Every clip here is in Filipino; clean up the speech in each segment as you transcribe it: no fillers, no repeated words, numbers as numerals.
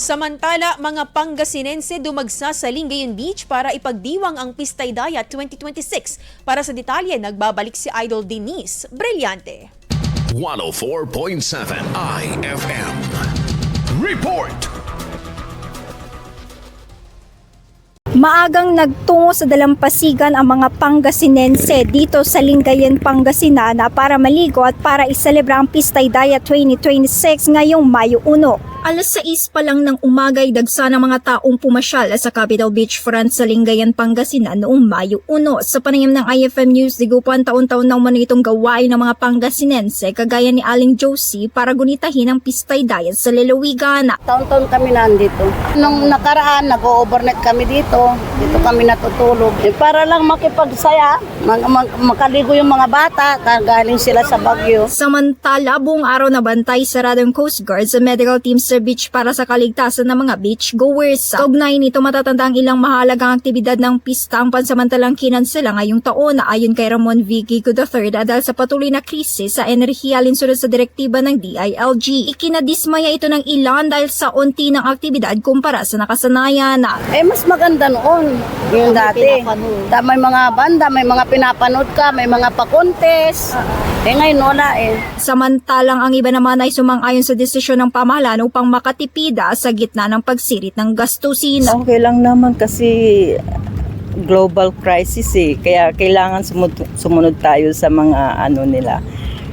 Samantala, mga Pangasinense dumagsa sa Lingayen Beach para ipagdiwang ang Pistay Dayat 2026. Para sa detalye, nagbabalik si Idol Denise Brillante. 104.7 IFM. Report! Maagang nagtungo sa dalampasigan ang mga Pangasinense dito sa Lingayen, Pangasinan para maligo at para iselebra ang Pistay Dayat 2026 ngayong Mayo 1. Alas 6 pa lang ng umaga ay dagsa ng mga taong pumasyal sa Capital Beachfront sa Lingayen, Pangasinan noong Mayo 1. Sa panayam ng IFM News, digupan taon-taon na umano itong gawain ng mga Pangasinense kagaya ni Aling Josie para gunitahin ang Pistay Dayat sa lalawigan. Taon-taon kami nandito. Nung nakaraan, nag-overnight kami dito. Dito kami natutulog. Para lang makipagsaya, makaligo yung mga bata, galing sila sa Baguio. Samantala, buong araw na bantay sarado ang Coast Guard sa medical team sa beach para sa kaligtasan ng mga beach goers. Kaugnay nito, matatanda ang ilang mahalagang aktibidad ng pista ang pansamantalang kinansela ngayong taon na ayon kay Ramon V. Gigo III dahil sa patuloy na krisis sa enerhiya alinsunod sa direktiba ng DILG. Ikinadismaya ito ng ilan dahil sa unti ng aktibidad kumpara sa nakasanayan. Mas maganda noon yung dati. May mga banda, may mga pinapanood ka, may mga pakontes. Ngayon wala Samantalang ang iba naman ay sumang-ayon sa desisyon ng pamahalaan upang makatipida sa gitna ng pagsirit ng gastusin. Okay lang naman kasi global crisis kaya kailangan sumunod tayo sa mga nila,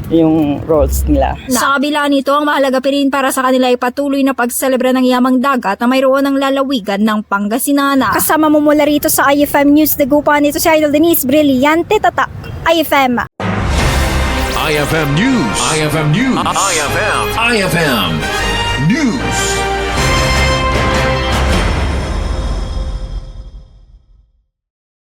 yung rules nila. Sa kabila nito, ang mahalaga pa rin para sa kanila ay patuloy na pagselebra ng yamang dagat na mayroon ng lalawigan ng Pangasinan. Kasama mo mula rito sa IFM News, dagupan nito si Idol Denise Brillante, Tatak, IFM. IFM News. IFM News. IFM News.